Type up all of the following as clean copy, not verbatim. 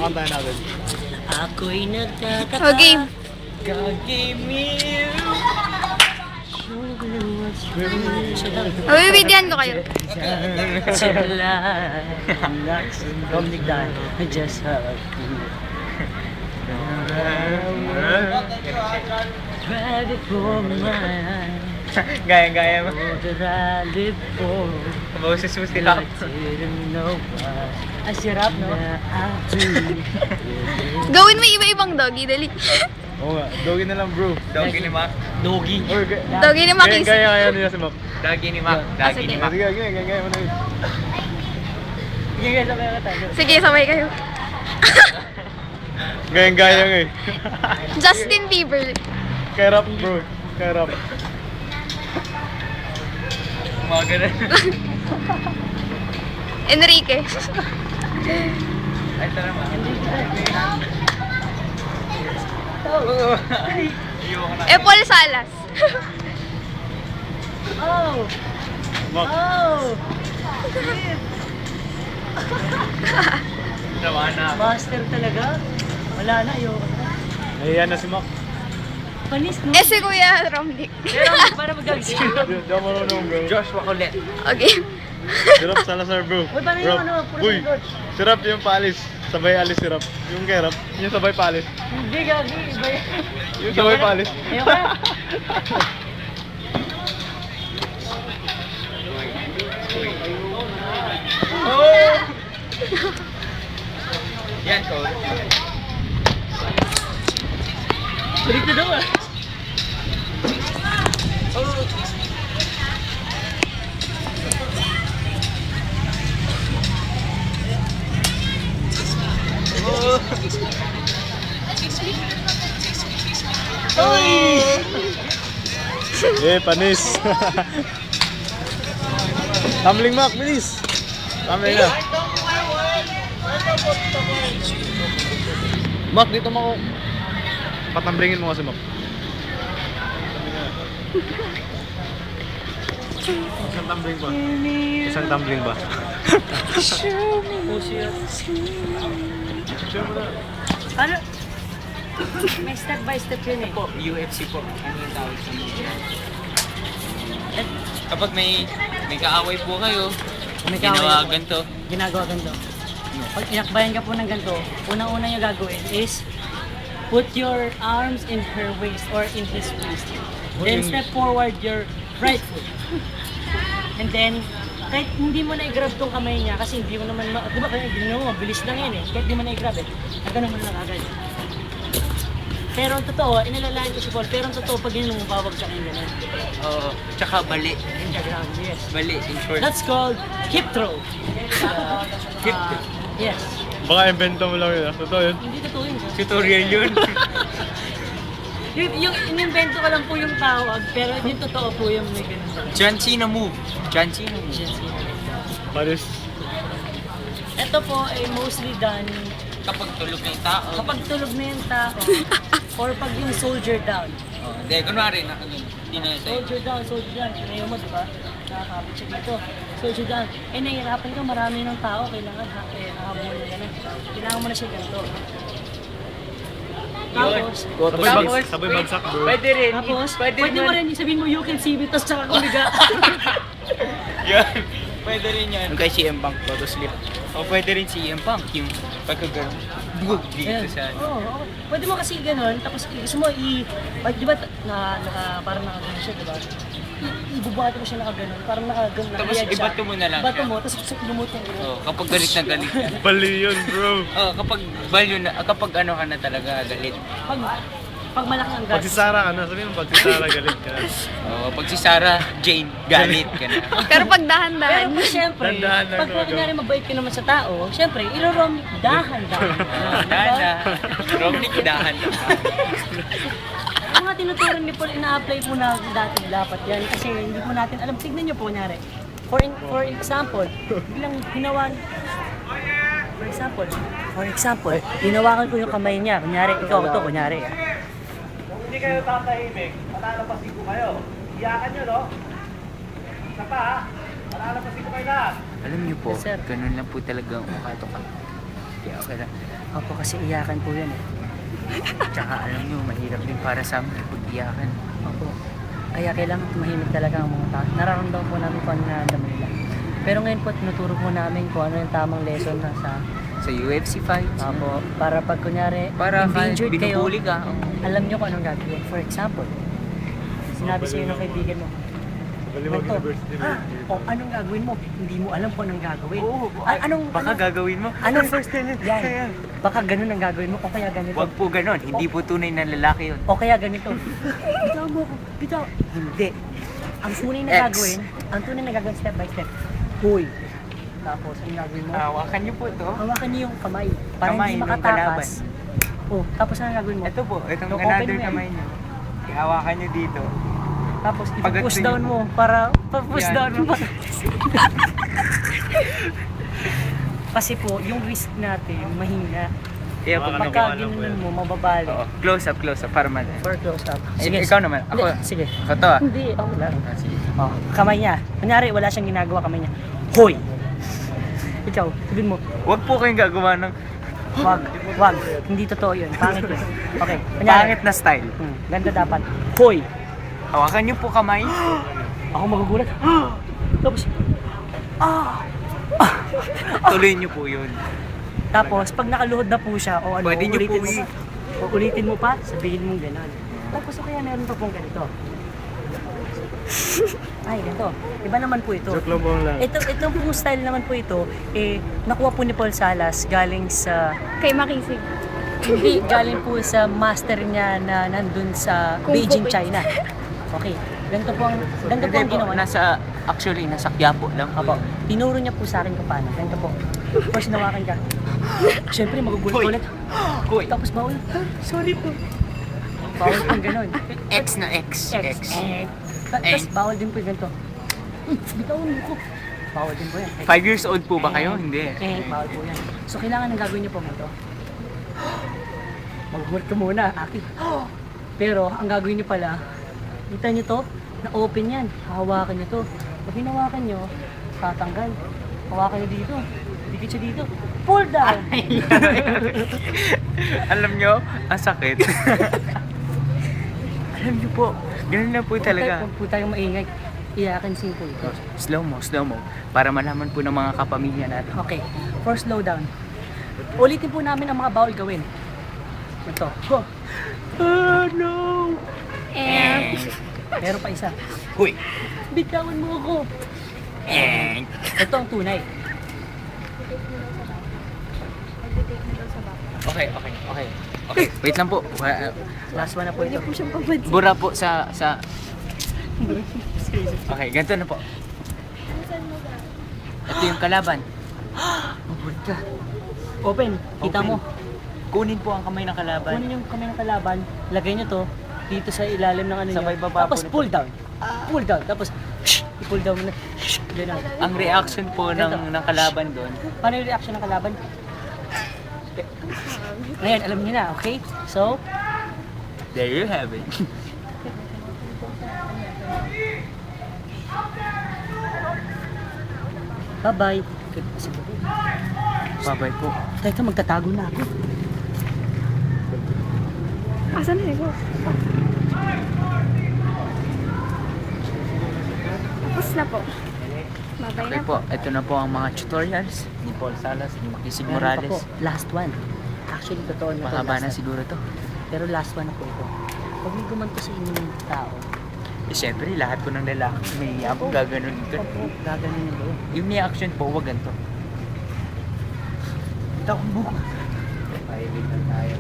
Kakantahan natin. Ako'y nagtataka. Okay. God gave me you. Mabibigyan ko kayo. I just have you. Ready for mine. Gaya-gaya mo. All that I live for. Boses mo sila. I didn't know why. Ay, sirap, no? Gawin mo iba-ibang doggy, dali. Oo nga, doggy na lang bro. Doggy ni Mac. Doggy. Or Doggy ni Makis. Gaya nila si Mac. Doggy ni Mac. Doggy ni sige. Mac. Sige, gaya mo na yun. Sige, guys, sabay ka tayo. Sige, sabay kayo. Gaya nga eh. Justin Bieber. Kay rap bro. Kay rap. Mga ganun. Enrique. Ay, tara ma. Ayoko na. Paul Salas. Oh! Mac. Oh! Tawa na. Master talaga? Wala na, ayoko na. Nahiyan na si Mac. Panis, no? Si Kuya Romnick. Pero para mag-gagawin. Di ako marunong bro. Joshua Colette. Okay. Si Rap Salazar bro. Uy, paano yung ano? Puro Uy, singot. si Rap yung paalis. Sabay alis si Rap. Yung kay Rap, yung sabay paalis. Hindi, gagi. Iba yan. Yung sabay paalis. Ayoko na. Oh! Yan, code. Balik na daw ah. Panis. Tumbling Mac, bilis. Tumbling na. Mac, dito mo ako. Patamblingin mo kasi Mac. Isang tumbling ba? Isang tumbling ba? Ano? May step by step yun eh. Po, UFC po. Ano yung tawag sa mga? Kapag may kaaway po kayo, May kaaway ginawa po. ganito. Ginagawa ganito. Pag inakbayan ka po ng ganito, unang-una yung gagawin is put your arms in her waist or in his waist. Then step forward your right foot. And then, kahit hindi mo na i-grab tong kamay niya kasi hindi mo naman, di ba kaya hindi mo, mabilis lang yan eh. Kahit hindi mo na i-grab eh, nagano mo na lang agad. Pero ang totoo, inalalayan ko si Paul, pero ang totoo, pag yun mo babagsak yung gano'n. Oo. Tsaka bali. Yes. Bali, in short. That's called hip throw. Hip throw. Yes. Baka invento mo lang yun. Totoo yun. Hindi totoo yun. Tutorial yun. Yung inimbento ko lang po yung tawag, pero yung totoo po yung may ganun talaga. John Cena move. John Cena move. Panis. Ito po ay mostly done Kapag tulog na yung tao. kapag tulog na yung tao or pag yung soldier down. Oh, hindi, kunwari, hindi na tayo. Soldier down. Kinayo mo, di ba? Nakakapit siya dito. Soldier down. Eh, nahihirapan ka, marami ng tao. Kailangan hahabol mo na gano'n. Kailangan mo na siya ganito. Tapos, Sabay bagsak bro. Pwede rin. tapos, Pwede pwede mo rin sabihin mo, you can see me, tapos tsaka kumiga. Yan. Pwede rin yan. Yung kay CM Punk, photo slip. O pwede rin CM Punk, yung pagkagano. Bug dito Ayan. sa... Oo, oo. Pwede mo kasi ganun, tapos gusto mo di ba, parang nakagano siya, di ba? Ibubuhat mo siya nakagano, parang nakagano. Tapos ibato mo na lang Ibato siya. mo, tapos lumutong mo. Oh, kapag galit na galit ka. Bali yun bro. Oh, kapag value na, kapag ano ka na talaga galit. Pag malaki ang Pag si gas. Sarah ka na, sabihin mo pag si Sarah galit ka. Oh, pag si Sarah Jane galit ka na. Pero pag dahan-dahan. Pero siyempre, Dandahan lang pag gumagawa. kunyari mabait ka naman sa tao, siyempre, iro-rom, dahan-dahan. Dana. Romnick dahan. Yung mga tinuturan ni Paul, ina-apply po na dati dapat yan kasi hindi po natin alam. Tignan niyo po, kunyari. For example, bilang hinawan, for example, hinawakan ko yung kamay niya. Kunyari, ikaw to, kunyari. Hindi kayo tatahimik, malalapasin ko kayo. Iyakan nyo, no? Isa pa, ha? Malalapasin ko kayo lahat. Alam niyo po, Yes, sir. ganun lang po talaga ang ukato ka. Kaya okay lang. Opo, kasi iyakan po yan eh. Tsaka alam nyo, mahirap din para sa amin pag iyakan. Opo. Kaya kailangan tumahimik talaga ang mga tao. Nararamdaman po namin kung ano nararamdaman nila. Pero ngayon po, tinuturo po namin kung ano yung tamang lesson na Sa UFC fights. Opo, para pag kunyari Para kahit endangered kayo, binubuli ka. alam nyo kung anong gagawin. For example, sinabi sa'yo ng kaibigan mo, Baliwag ganito, University. o anong gagawin mo? Hindi mo alam kung anong gagawin. Oo, Anong, baka gagawin mo. anong first yan? Baka ganun ang gagawin mo, o kaya ganito. Huwag po ganon, hindi po tunay na lalaki yun. O kaya ganito. Bitaw mo ko, bitaw. Hindi. Ang tunay na X. gagawin, step by step. Huy. Tapos, ang gagawin mo, Hawakan niyo po to. hawakan niyo yung kamay. Para Kamay hindi nung makatakas. Oh, tapos ang gagawin mo? Ito po, itong So, another open mo yan. kamay niyo. Ihawakan niyo dito. Tapos, Pag- i-push down mo para, pa-push Yan. down mo. Kasi po, yung risk natin, mahina. Kaya po, Hawakan Pagka mo, ginanon mo, mababali. Oo, close up, para madali. For close up. Ikaw naman, ako. Hindi, sige. Ako to ah. Hindi, ako lang. Ah, sige. Oh, kamay niya. Kunyari, wala siyang ginagawa, kamay niya. Hoy! Ikaw, sabihin mo, Huwag po kayong gagawa ng wag. Hindi totoo yun. Pangit yun. Okay, kunyari. pangit na style. Ganda dapat. Hoy! Hawakan niyo po kamay. Ako magugulat. Tapos, Tuloy niyo po yun. tapos, pag nakaluhod na po siya, o ano, Pwede niyo po ulitin mo pa. O ulitin mo pa, sabihin mo gano'n. Tapos, o kaya meron pa pong ganito. Ay, ganito. Iba naman po ito. Joke lang po lang. Itong pong style naman po ito, nakuha po ni Paul Salas galing sa, Kay Makisig. hindi, galing po sa master niya na nandun sa Kung Beijing, fu- China. Okay, ganito po ang Hindi po, ginawa. nasa Quiapo lang po. Apo, tinuro niya po sa akin kung paano. Ganito po. First, hinawakan ka. Siyempre, magugulat Hoy. ulit. Hoy. Tapos bawal. Sorry po. Bawal po ganun. X na X. Tapos bawal din po yung ganito. Bitawan mo ko. Bawal din po yan. 5 years old po ba kayo? Hindi. Bawal po yan. So, kailangan ng gagawin niyo po ito. Magugulat ka muna, Aki. Pero, ang gagawin niyo pala, kita niyo to, na-open yan. Hahawakan niyo to. Pag hinawakan niyo, tatanggal. Hawakan niyo dito. Dikit siya dito. Pull down! Alam nyo, ang sakit. Alam nyo po, ganun lang po talaga. Huwag po tayong maingay. Iyakan simple ito. Slow mo. Para malaman po ng mga kapamilya natin. Okay, for slow down. Ulitin po namin ang mga bawal gawin. Ito. Oh, no! Meron pa isa. Huy! Bitawan mo ako. Ito ang tunay. Okay. Wait lang po. Last one na po ito. Bura po sa... Okay, ganito na po. Ito yung kalaban. Mabulit ka. Open. Kita Open. mo. Kunin po ang kamay ng kalaban. Kunin yung kamay ng kalaban. Lagay nyo to dito sa ilalim ng ano nyo. Sabay baba Tapos po nito. pull down. Pull down. Tapos i-pull down mo na. Ganun. Ang reaction po ng kalaban doon. Paano yung reaction ng kalaban? Ngayon, alam niyo na, okay? So, There you have it. bye-bye. Babay po. Teka, magtatago na ako. Asan na ako? Tapos na po. Babay Okay na po, ito na po ang mga tutorials ni Paul Salas, ni Makisig Meron pa Morales. po, last one. Actually, totoo na to. Mahaba na last one. siguro to. Pero last one na po ito. Pag may gumanto sa inyo ng tao, Eh syempre, lahat po ng lalaki may ako gaganon dito. opo, gaganin nyo yun. Yung reaction po, wag ganito. Takbo. Pahibig na tayo.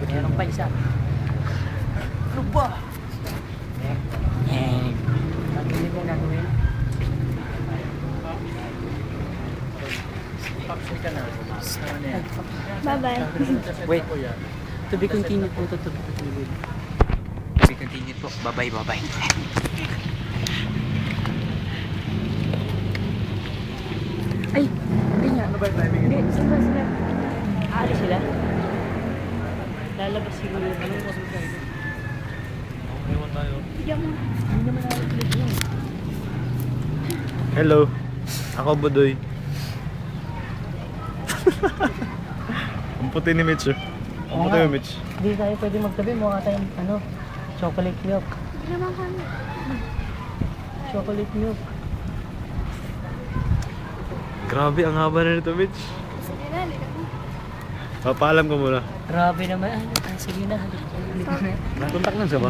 Meron pa isa. Ano ba? Gagawin nyo kung gagawin. Bye-bye. Wait, To be continued po ito, to be continued. we continue po. Bye-bye. Ay! Hindi nga. Ano ba yung timing? Hindi, sila. Aalis sila. Lalabas siguro. Anong oras ba ito? Ewan tayo. Bigyan mo. Hindi naman nakakilid yun. Hello. Ako Budoy. Ang puti ni Mitch, oh. Ang Oo puti nga. ni Mitch. Hindi tayo pwede magtabi. Mukha tayong chocolate milk. Naman kami. Chocolate milk. Grabe, ang haba na nito, Mitch. Sige na, hindi na. Papaalam ko muna. Grabe naman. Sige na. Halika na. Contact lang siya ba?